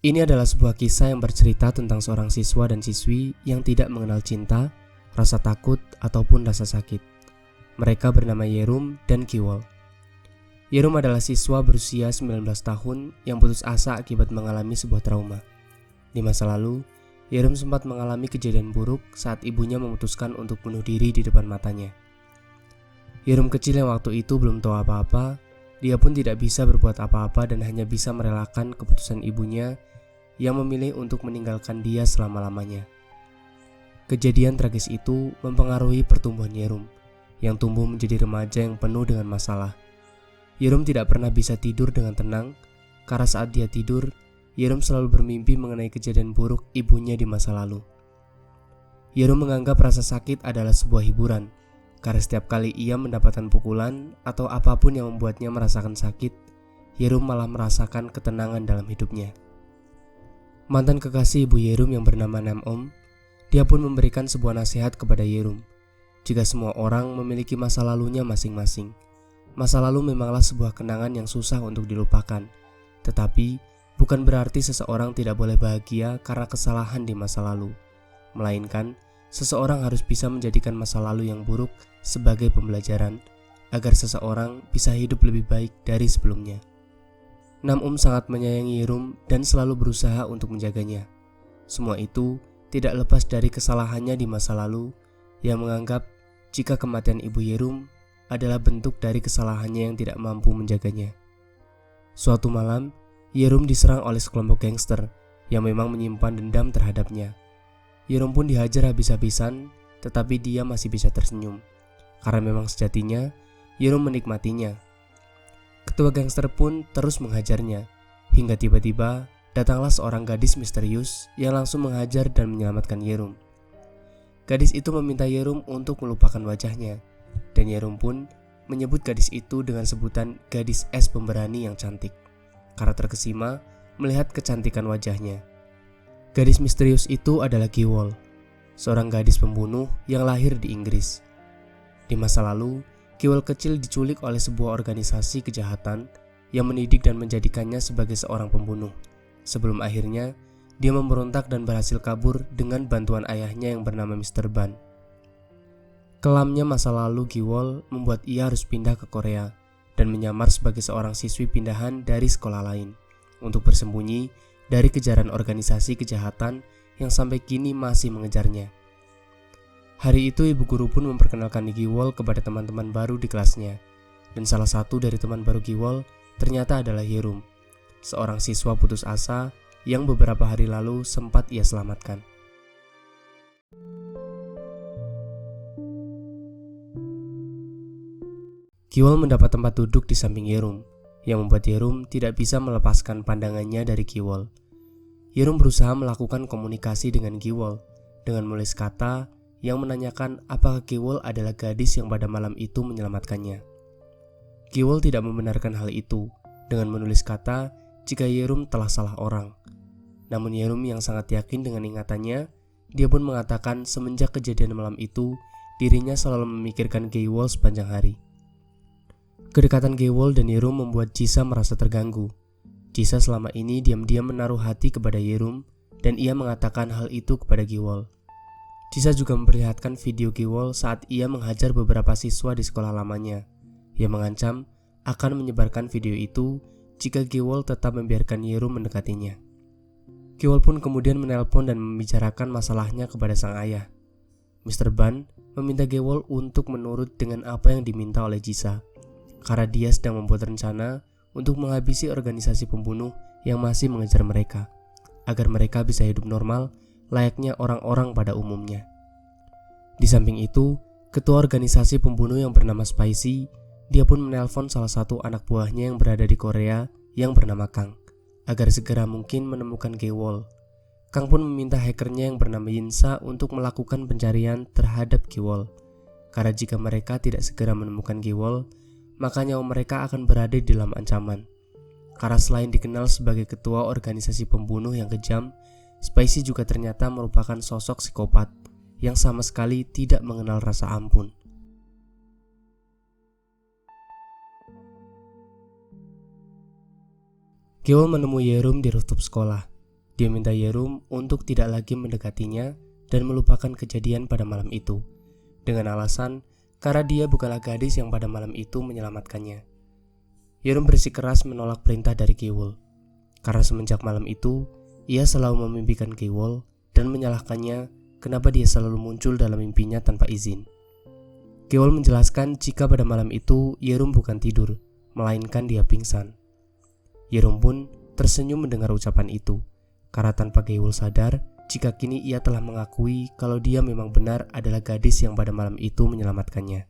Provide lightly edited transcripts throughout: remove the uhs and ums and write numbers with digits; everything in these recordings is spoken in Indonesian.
Ini adalah sebuah kisah yang bercerita tentang seorang siswa dan siswi yang tidak mengenal cinta, rasa takut, ataupun rasa sakit. Mereka bernama Yerum dan Kiwol. Yerum adalah siswa berusia 19 tahun yang putus asa akibat mengalami sebuah trauma. Di masa lalu, Yerum sempat mengalami kejadian buruk saat ibunya memutuskan untuk bunuh diri di depan matanya. Yerum kecil yang waktu itu belum tahu apa-apa, dia pun tidak bisa berbuat apa-apa dan hanya bisa merelakan keputusan ibunya yang memilih untuk meninggalkan dia selama-lamanya. Kejadian tragis itu mempengaruhi pertumbuhan Yerum, yang tumbuh menjadi remaja yang penuh dengan masalah. Yerum tidak pernah bisa tidur dengan tenang, karena saat dia tidur, Yerum selalu bermimpi mengenai kejadian buruk ibunya di masa lalu. Yerum menganggap rasa sakit adalah sebuah hiburan, karena setiap kali ia mendapatkan pukulan atau apapun yang membuatnya merasakan sakit, Yerum malah merasakan ketenangan dalam hidupnya. Mantan kekasih ibu Yerum yang bernama Nam-om, dia pun memberikan sebuah nasihat kepada Yerum. Jika semua orang memiliki masa lalunya masing-masing, masa lalu memanglah sebuah kenangan yang susah untuk dilupakan. Tetapi, bukan berarti seseorang tidak boleh bahagia karena kesalahan di masa lalu. Melainkan, seseorang harus bisa menjadikan masa lalu yang buruk sebagai pembelajaran, agar seseorang bisa hidup lebih baik dari sebelumnya. Nam-om sangat menyayangi Yerum dan selalu berusaha untuk menjaganya. Semua itu tidak lepas dari kesalahannya di masa lalu yang menganggap jika kematian ibu Yerum adalah bentuk dari kesalahannya yang tidak mampu menjaganya. Suatu malam, Yerum diserang oleh sekelompok gangster yang memang menyimpan dendam terhadapnya. Yerum pun dihajar habis-habisan, tetapi dia masih bisa tersenyum, karena memang sejatinya Yerum menikmatinya. Ketua gangster pun terus menghajarnya, hingga tiba-tiba datanglah seorang gadis misterius yang langsung menghajar dan menyelamatkan Yerum. Gadis itu meminta Yerum untuk melupakan wajahnya, dan Yerum pun menyebut gadis itu dengan sebutan gadis es pemberani yang cantik, karena terkesima melihat kecantikan wajahnya. Gadis misterius itu adalah Kiwol, seorang gadis pembunuh yang lahir di Inggris. Di masa lalu, Kiwol kecil diculik oleh sebuah organisasi kejahatan yang mendidik dan menjadikannya sebagai seorang pembunuh. Sebelum akhirnya, dia memberontak dan berhasil kabur dengan bantuan ayahnya yang bernama Mr. Ban. Kelamnya masa lalu Kiwol membuat ia harus pindah ke Korea dan menyamar sebagai seorang siswi pindahan dari sekolah lain untuk bersembunyi dari kejaran organisasi kejahatan yang sampai kini masih mengejarnya. Hari itu ibu guru pun memperkenalkan Kiwol kepada teman-teman baru di kelasnya, dan salah satu dari teman baru Kiwol ternyata adalah Yerum, seorang siswa putus asa yang beberapa hari lalu sempat ia selamatkan. Kiwol mendapat tempat duduk di samping Yerum, yang membuat Yerum tidak bisa melepaskan pandangannya dari Kiwol. Yerum berusaha melakukan komunikasi dengan Kiwol dengan menulis kata yang menanyakan apakah Kiwol adalah gadis yang pada malam itu menyelamatkannya. Kiwol tidak membenarkan hal itu dengan menulis kata jika Yerum telah salah orang. Namun Yerum yang sangat yakin dengan ingatannya, dia pun mengatakan semenjak kejadian malam itu, dirinya selalu memikirkan Kiwol sepanjang hari. Kedekatan Kiwol dan Yerum membuat Jisa merasa terganggu. Jisa selama ini diam-diam menaruh hati kepada Yerum dan ia mengatakan hal itu kepada Kiwol. Jisa juga memperlihatkan video Kiwol saat ia menghajar beberapa siswa di sekolah lamanya. Ia mengancam akan menyebarkan video itu jika Kiwol tetap membiarkan Yerum mendekatinya. Kiwol pun kemudian menelpon dan membicarakan masalahnya kepada sang ayah. Mr. Ban meminta Kiwol untuk menurut dengan apa yang diminta oleh Jisa, karena dia sedang membuat rencana untuk menghabisi organisasi pembunuh yang masih mengejar mereka, agar mereka bisa hidup normal layaknya orang-orang pada umumnya. Di samping itu, ketua organisasi pembunuh yang bernama Spicy, dia pun menelpon salah satu anak buahnya yang berada di Korea yang bernama Kang, agar segera mungkin menemukan Kiwol. Kang pun meminta hackernya yang bernama Yinsa untuk melakukan pencarian terhadap Kiwol, karena jika mereka tidak segera menemukan Kiwol, maka nyawa mereka akan berada di dalam ancaman. Karena selain dikenal sebagai ketua organisasi pembunuh yang kejam, Spicy juga ternyata merupakan sosok psikopat yang sama sekali tidak mengenal rasa ampun. Kiwol menemui Yerum di rooftop sekolah. Dia minta Yerum untuk tidak lagi mendekatinya dan melupakan kejadian pada malam itu, dengan alasan karena dia bukanlah gadis yang pada malam itu menyelamatkannya. Yerum bersikeras menolak perintah dari Kiwol, karena semenjak malam itu, ia selalu memimpikan Kiwol dan menyalahkannya kenapa dia selalu muncul dalam mimpinya tanpa izin. Kiwol menjelaskan jika pada malam itu Yerum bukan tidur, melainkan dia pingsan. Yerum pun tersenyum mendengar ucapan itu, karena tanpa Kiwol sadar jika kini ia telah mengakui kalau dia memang benar adalah gadis yang pada malam itu menyelamatkannya.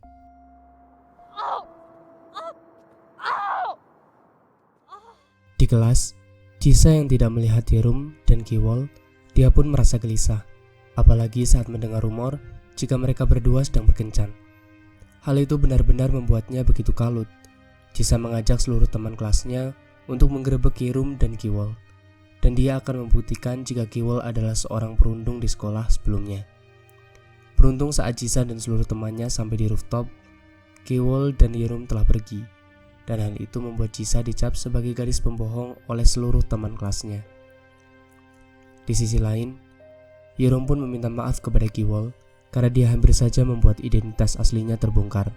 Di kelas, Jisa yang tidak melihat Yerum dan Kiwol, dia pun merasa gelisah, apalagi saat mendengar rumor jika mereka berdua sedang berkencan. Hal itu benar-benar membuatnya begitu kalut. Jisa mengajak seluruh teman kelasnya untuk menggerebek Yerum dan Kiwol, dan dia akan membuktikan jika Kiwol adalah seorang perundung di sekolah sebelumnya. Beruntung saat Jisa dan seluruh temannya sampai di rooftop, Kiwol dan Yerum telah pergi, dan hal itu membuat Jisa dicap sebagai gadis pembohong oleh seluruh teman kelasnya. Di sisi lain, Yerum pun meminta maaf kepada Kiwol karena dia hampir saja membuat identitas aslinya terbongkar.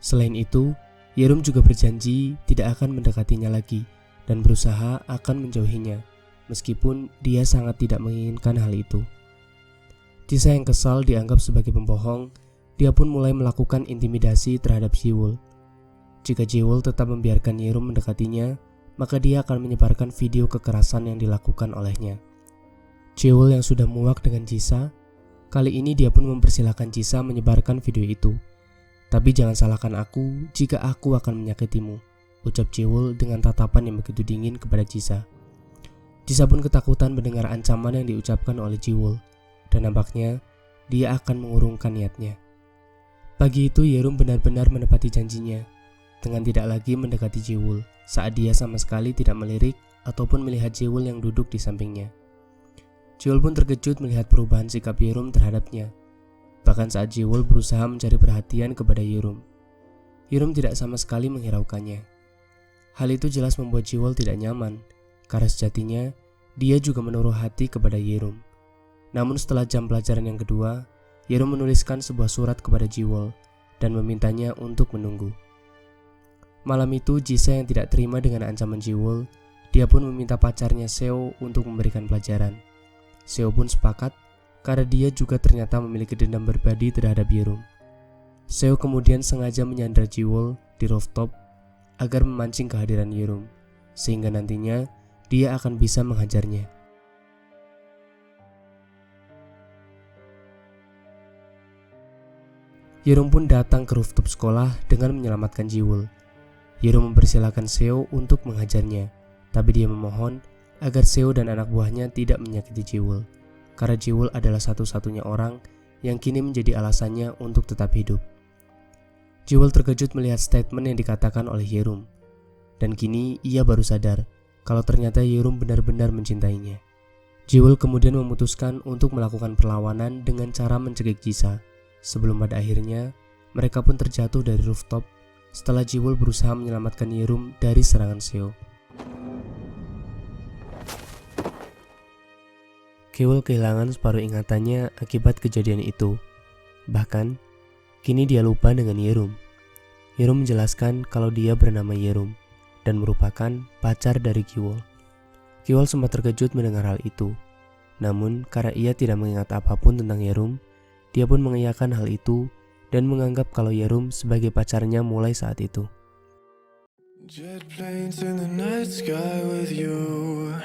Selain itu, Yerum juga berjanji tidak akan mendekatinya lagi dan berusaha akan menjauhinya, meskipun dia sangat tidak menginginkan hal itu. Jisa yang kesal dianggap sebagai pembohong, dia pun mulai melakukan intimidasi terhadap Jiwol. Jika Jiwol tetap membiarkan Yerum mendekatinya, maka dia akan menyebarkan video kekerasan yang dilakukan olehnya. Jiwol yang sudah muak dengan Jisa, kali ini dia pun mempersilahkan Jisa menyebarkan video itu. Tapi jangan salahkan aku jika aku akan menyakitimu, ucap Jiwol dengan tatapan yang begitu dingin kepada Jisa. Jisa pun ketakutan mendengar ancaman yang diucapkan oleh Jiwol, dan nampaknya dia akan mengurungkan niatnya. Pagi itu Yerum benar-benar menepati janjinya, dengan tidak lagi mendekati Jiwol saat dia sama sekali tidak melirik ataupun melihat Jiwol yang duduk di sampingnya. Jiwol pun terkejut melihat perubahan sikap Yerum terhadapnya, bahkan saat Jiwol berusaha mencari perhatian kepada Yerum. Yerum tidak sama sekali menghiraukannya. Hal itu jelas membuat Jiwol tidak nyaman, karena sejatinya dia juga menaruh hati kepada Yerum. Namun setelah jam pelajaran yang kedua, Yerum menuliskan sebuah surat kepada Jiwol dan memintanya untuk menunggu. Malam itu Jisa yang tidak terima dengan ancaman Jiwol, dia pun meminta pacarnya Seo untuk memberikan pelajaran. Seo pun sepakat karena dia juga ternyata memiliki dendam berbadi terhadap Yerum. Seo kemudian sengaja menyandar Jiwol di rooftop agar memancing kehadiran Yerum, sehingga nantinya dia akan bisa menghajarnya. Yerum pun datang ke rooftop sekolah dengan menyelamatkan Jiwol. Yerum mempersilahkan Seo untuk menghajarnya, tapi dia memohon agar Seo dan anak buahnya tidak menyakiti Jiwol, karena Jiwol adalah satu-satunya orang yang kini menjadi alasannya untuk tetap hidup. Jiwol terkejut melihat statement yang dikatakan oleh Yerum, dan kini ia baru sadar kalau ternyata Yerum benar-benar mencintainya. Jiwol kemudian memutuskan untuk melakukan perlawanan dengan cara mencekik Jisa, sebelum pada akhirnya mereka pun terjatuh dari rooftop setelah Jiwol berusaha menyelamatkan Yerum dari serangan Seo. Kiwol kehilangan separuh ingatannya akibat kejadian itu. Bahkan, kini dia lupa dengan Yerum. Yerum menjelaskan kalau dia bernama Yerum dan merupakan pacar dari Kiwol. Kiwol sempat terkejut mendengar hal itu. Namun, karena ia tidak mengingat apapun tentang Yerum, dia pun mengiyakan hal itu dan menganggap kalau Yerum sebagai pacarnya mulai saat itu. Jet planes in the night sky with you,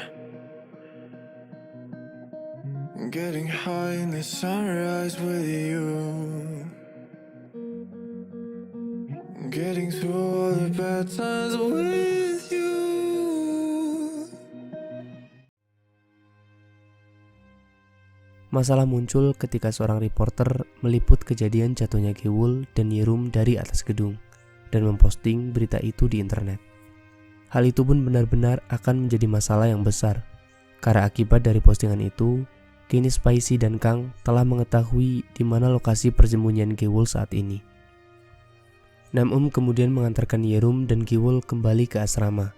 getting high in the sunrise with you, getting through all the bad times with you. Masalah muncul ketika seorang reporter meliput kejadian jatuhnya Kiwol dan Yerum dari atas gedung dan memposting berita itu di internet. Hal itu pun benar-benar akan menjadi masalah yang besar, karena akibat dari postingan itu, kini Spicy dan Kang telah mengetahui di mana lokasi persembunyian Kiwol saat ini. Namum kemudian mengantarkan Yerum dan Kiwol kembali ke asrama.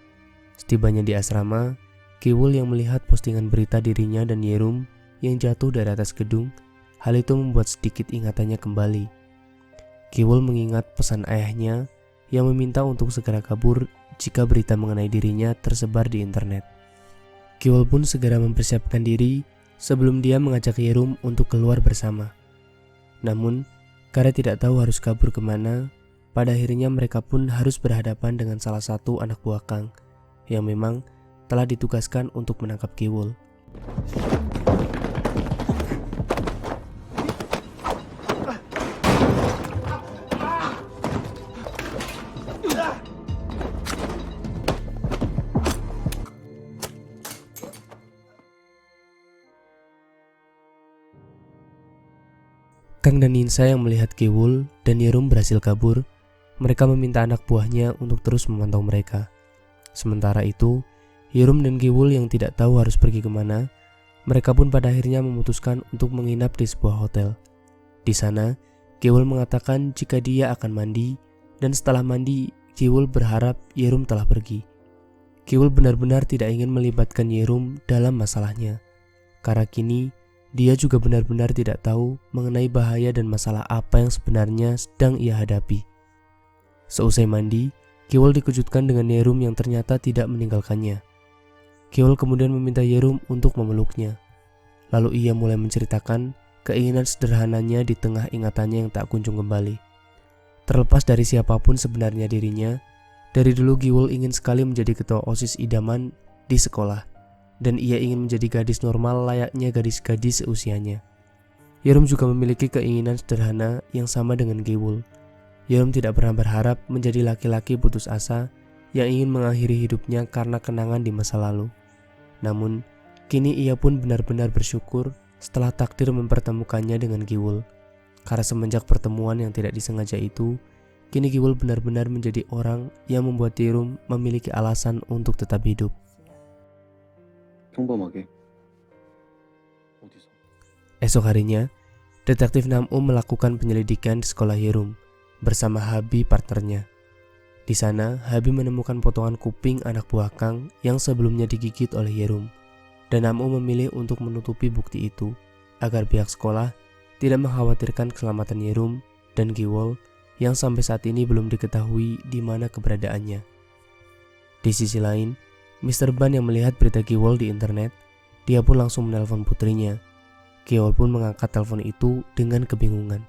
Setibanya di asrama, Kiwul yang melihat postingan berita dirinya dan Yerum yang jatuh dari atas gedung. Hal itu membuat sedikit ingatannya kembali. Kiwul mengingat pesan ayahnya yang meminta untuk segera kabur jika berita mengenai dirinya tersebar di internet. Kiwul pun segera mempersiapkan diri sebelum dia mengajak Yerum untuk keluar bersama. Namun, karena tidak tahu harus kabur kemana, pada akhirnya mereka pun harus berhadapan dengan salah satu anak buah Kang yang memang telah ditugaskan untuk menangkap Kiwul. Kang dan Ninsa yang melihat Kiwul dan Yerum berhasil kabur, mereka meminta anak buahnya untuk terus memantau mereka. Sementara itu, Yerum dan Kiwul yang tidak tahu harus pergi kemana, mereka pun pada akhirnya memutuskan untuk menginap di sebuah hotel. Di sana, Kiwul mengatakan jika dia akan mandi, dan setelah mandi, Kiwul berharap Yerum telah pergi. Kiwul benar-benar tidak ingin melibatkan Yerum dalam masalahnya, karena kini dia juga benar-benar tidak tahu mengenai bahaya dan masalah apa yang sebenarnya sedang ia hadapi. Seusai mandi, Kiwul dikejutkan dengan Yerum yang ternyata tidak meninggalkannya. Kiwul kemudian meminta Yerum untuk memeluknya. Lalu ia mulai menceritakan keinginan sederhananya di tengah ingatannya yang tak kunjung kembali. Terlepas dari siapapun sebenarnya dirinya, dari dulu Kiwul ingin sekali menjadi ketua OSIS idaman di sekolah. Dan ia ingin menjadi gadis normal layaknya gadis-gadis seusianya. Yerum juga memiliki keinginan sederhana yang sama dengan Kiwul. Yerum tidak pernah berharap menjadi laki-laki putus asa yang ingin mengakhiri hidupnya karena kenangan di masa lalu. Namun, kini ia pun benar-benar bersyukur setelah takdir mempertemukannya dengan Kiwul. Karena semenjak pertemuan yang tidak disengaja itu, kini Kiwul benar-benar menjadi orang yang membuat Yerum memiliki alasan untuk tetap hidup. 평범하게 어디서? Esok harinya, detektif Nam-um melakukan penyelidikan di sekolah Yerum bersama Habi partnernya. Di sana, Habi menemukan potongan kuping anak buah Kang yang sebelumnya digigit oleh Yerum, dan Nam-um memilih untuk menutupi bukti itu agar pihak sekolah tidak mengkhawatirkan keselamatan Yerum dan Kiwul yang sampai saat ini belum diketahui di mana keberadaannya. Di sisi lain, Mr. Ban yang melihat berita Kiwul di internet, dia pun langsung menelpon putrinya. Kiwul pun mengangkat telepon itu dengan kebingungan,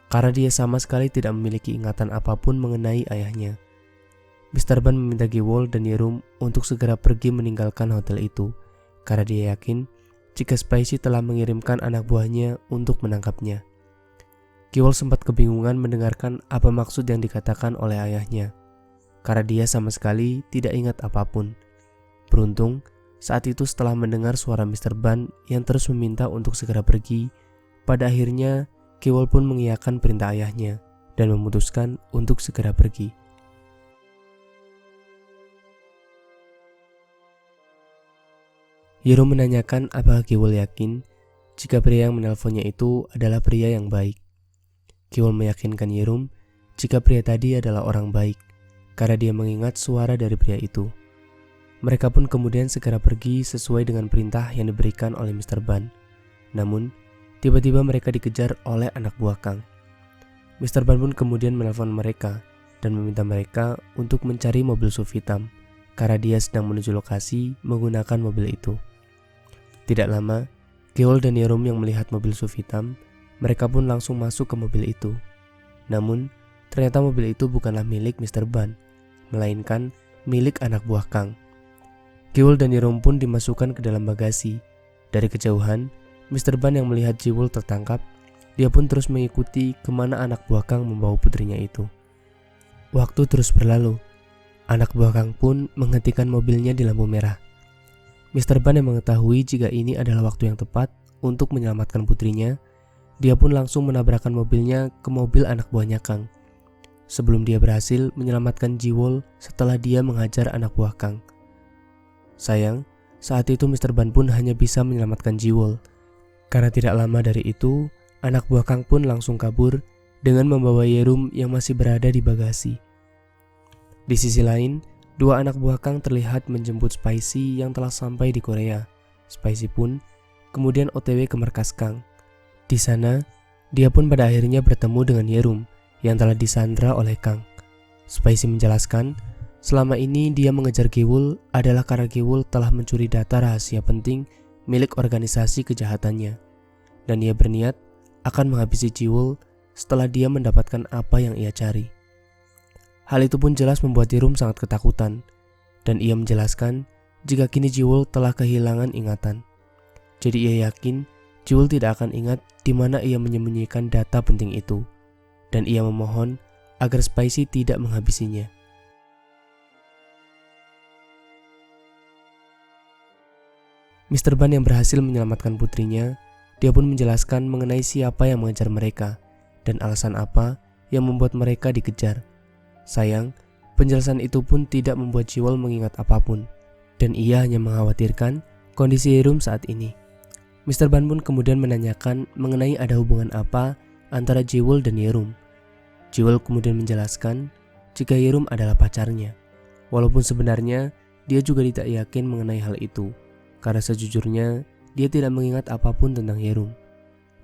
karena dia sama sekali tidak memiliki ingatan apapun mengenai ayahnya. Mr. Ban meminta Kiwul dan Yerum untuk segera pergi meninggalkan hotel itu, karena dia yakin jika Spicy telah mengirimkan anak buahnya untuk menangkapnya. Kiwul sempat kebingungan mendengarkan apa maksud yang dikatakan oleh ayahnya, karena dia sama sekali tidak ingat apapun. Beruntung, saat itu setelah mendengar suara Mr. Ban yang terus meminta untuk segera pergi, pada akhirnya Kiwul pun mengiyakan perintah ayahnya dan memutuskan untuk segera pergi. Yerum menanyakan apakah Kiwul yakin jika pria yang menelponnya itu adalah pria yang baik. Kiwul meyakinkan Yerum jika pria tadi adalah orang baik, karena dia mengingat suara dari pria itu. Mereka pun kemudian segera pergi sesuai dengan perintah yang diberikan oleh Mr. Ban. Namun, tiba-tiba mereka dikejar oleh anak buah Kang. Mr. Ban pun kemudian menelpon mereka dan meminta mereka untuk mencari mobil SUV hitam, karena dia sedang menuju lokasi menggunakan mobil itu. Tidak lama, Kiwul dan Yerum yang melihat mobil SUV hitam, mereka pun langsung masuk ke mobil itu. Namun, ternyata mobil itu bukanlah milik Mr. Ban, melainkan milik anak buah Kang. Kiwul dan Yerum pun dimasukkan ke dalam bagasi. Dari kejauhan, Mr. Ban yang melihat Kiwul tertangkap, dia pun terus mengikuti kemana anak buah Kang membawa putrinya itu. Waktu terus berlalu. Anak buah Kang pun menghentikan mobilnya di lampu merah. Mr. Ban yang mengetahui jika ini adalah waktu yang tepat untuk menyelamatkan putrinya, dia pun langsung menabrakkan mobilnya ke mobil anak buahnya Kang. Sebelum dia berhasil menyelamatkan Kiwul setelah dia menghajar anak buah Kang. Sayang, saat itu Mr. Ban pun hanya bisa menyelamatkan Kiwul. Karena tidak lama dari itu, anak buah Kang pun langsung kabur dengan membawa Yerum yang masih berada di bagasi. Di sisi lain, Dua anak buah Kang terlihat menjemput Spicy yang telah sampai di Korea. Spicy pun kemudian OTW ke markas Kang. Di sana, dia pun pada akhirnya bertemu dengan Yerum yang telah disandra oleh Kang. Spicy menjelaskan, selama ini dia mengejar Giwul adalah karena Giwul telah mencuri data rahasia penting milik organisasi kejahatannya. Dan ia berniat akan menghabisi Giwul setelah dia mendapatkan apa yang ia cari. Hal itu pun jelas membuat Yerum sangat ketakutan, dan ia menjelaskan jika kini Giwul telah kehilangan ingatan. Jadi ia yakin Giwul tidak akan ingat di mana ia menyembunyikan data penting itu, dan ia memohon agar Spicy tidak menghabisinya. Mr. Ban yang berhasil menyelamatkan putrinya, dia pun menjelaskan mengenai siapa yang mengejar mereka dan alasan apa yang membuat mereka dikejar. Sayang, penjelasan itu pun tidak membuat Giwul mengingat apapun, dan ia hanya mengkhawatirkan kondisi Yerum saat ini. Mr. Ban pun kemudian menanyakan mengenai ada hubungan apa antara Giwul dan Yerum. Giwul kemudian menjelaskan jika Yerum adalah pacarnya, walaupun sebenarnya dia juga tidak yakin mengenai hal itu, karena sejujurnya dia tidak mengingat apapun tentang Yerum.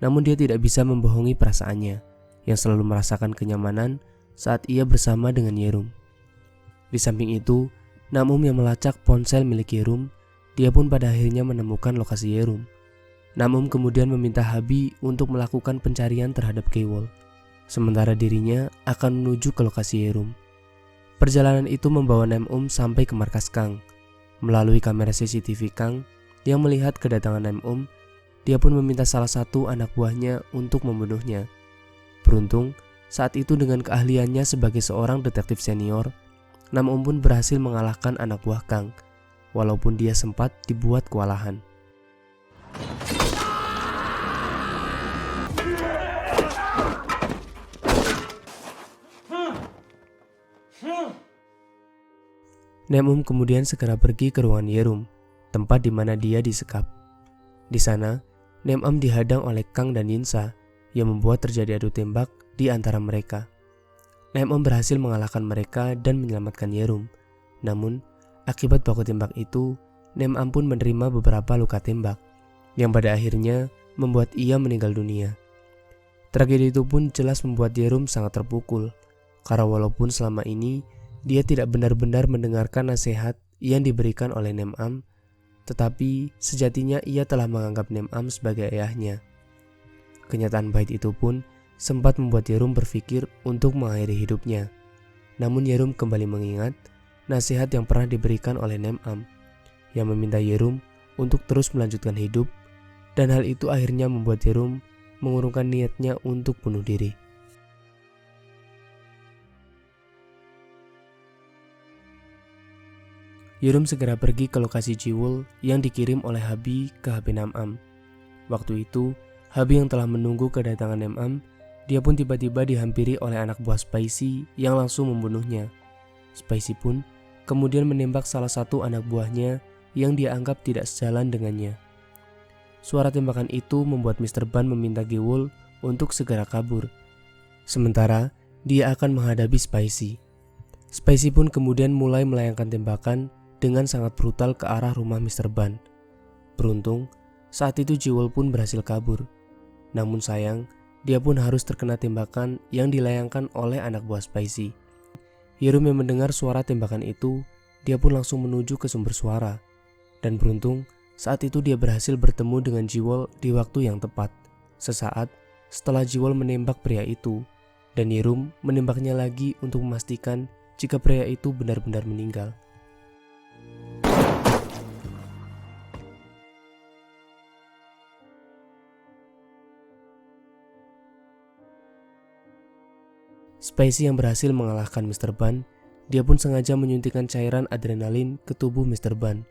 Namun dia tidak bisa membohongi perasaannya, yang selalu merasakan kenyamanan saat ia bersama dengan Yerum. Di samping itu, Namum yang melacak ponsel milik Yerum, dia pun pada akhirnya menemukan lokasi Yerum. Namum kemudian meminta Habi untuk melakukan pencarian terhadap Giwul, sementara dirinya akan menuju ke lokasi Yerum. Perjalanan itu membawa Namum sampai ke markas Kang. Melalui kamera CCTV Kang yang melihat kedatangan Namum, dia pun meminta salah satu anak buahnya untuk membunuhnya. Beruntung, saat itu dengan keahliannya sebagai seorang detektif senior, Namum pun berhasil mengalahkan anak buah Kang, walaupun dia sempat dibuat kewalahan. Namum kemudian segera pergi ke ruangan Yerum, tempat di mana dia disekap. Di sana, Namum dihadang oleh Kang dan Yinsa yang membuat terjadi adu tembak di antara mereka. Namum berhasil mengalahkan mereka dan menyelamatkan Yerum. Namun, akibat baku tembak itu, Namum pun menerima beberapa luka tembak, yang pada akhirnya membuat ia meninggal dunia. Tragedi itu pun jelas membuat Yerum sangat terpukul, karena walaupun selama ini dia tidak benar-benar mendengarkan nasihat yang diberikan oleh Namum, tetapi sejatinya ia telah menganggap Namum sebagai ayahnya. Kenyataan pahit itu pun sempat membuat Yerum berpikir untuk mengakhiri hidupnya. Namun Yerum kembali mengingat nasihat yang pernah diberikan oleh Namum, yang meminta Yerum untuk terus melanjutkan hidup, dan hal itu akhirnya membuat Yerum mengurungkan niatnya untuk bunuh diri. Yerum segera pergi ke lokasi Giwul yang dikirim oleh Habi ke HP Namum. Waktu itu, Habi yang telah menunggu kedatangan Namum, dia pun tiba-tiba dihampiri oleh anak buah Spicy yang langsung membunuhnya. Spicy pun kemudian menembak salah satu anak buahnya yang dia anggap tidak sejalan dengannya. Suara tembakan itu membuat Mr. Ban meminta Giwul untuk segera kabur, sementara dia akan menghadapi Spicy. Spicy pun kemudian mulai melayangkan tembakan dengan sangat brutal ke arah rumah Mr. Ban. Beruntung, saat itu Giwul pun berhasil kabur. Namun sayang, dia pun harus terkena tembakan yang dilayangkan oleh anak buah Spicy. Yerum yang mendengar suara tembakan itu, dia pun langsung menuju ke sumber suara. Dan beruntung, saat itu dia berhasil bertemu dengan Giwul di waktu yang tepat. Sesaat setelah Giwul menembak pria itu, dan Yerum menembaknya lagi untuk memastikan jika pria itu benar-benar meninggal. Spicy yang berhasil mengalahkan Mr. Ban, dia pun sengaja menyuntikkan cairan adrenalin ke tubuh Mr. Ban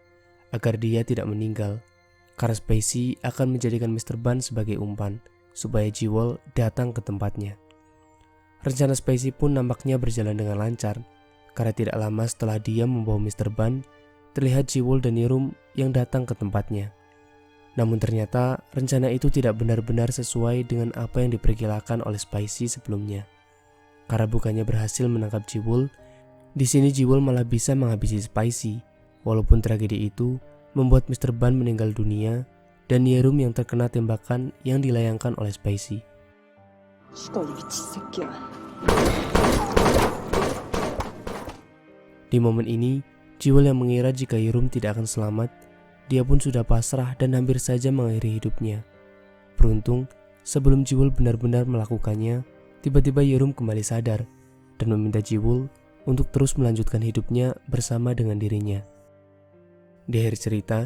agar dia tidak meninggal, karena Spicy akan menjadikan Mr. Ban sebagai umpan supaya Giwul datang ke tempatnya. Rencana Spicy pun nampaknya berjalan dengan lancar, karena tidak lama setelah dia membawa Mr. Ban, terlihat Giwul dan Yerum yang datang ke tempatnya. Namun ternyata rencana itu tidak benar-benar sesuai dengan apa yang diperkirakan oleh Spicy sebelumnya. Karena bukannya berhasil menangkap Giwul, Di sini Jewel malah bisa menghabisi Spicy, walaupun tragedi itu membuat Mr. Ban meninggal dunia dan Yerum yang terkena tembakan yang dilayangkan oleh Spicy. Di momen ini, Jewel yang mengira jika Yerum tidak akan selamat, dia pun sudah pasrah dan hampir saja mengakhiri hidupnya. Beruntung, sebelum Jewel benar-benar melakukannya, tiba-tiba Yerum kembali sadar dan meminta Jewel untuk terus melanjutkan hidupnya bersama dengan dirinya. Di akhir cerita,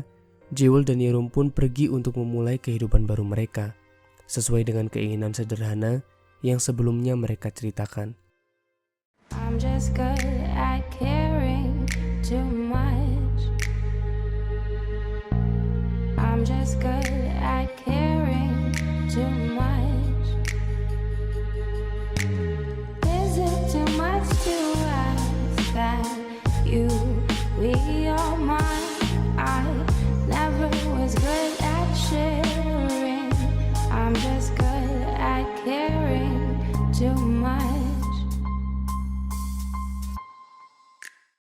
Jewel dan Yerum pun pergi untuk memulai kehidupan baru mereka, sesuai dengan keinginan sederhana yang sebelumnya mereka ceritakan. I'm just good at caring too much. I'm just good at caring too much. Is it too much to ask that you be all mine? I never was good at sharing. I'm just good at caring too much.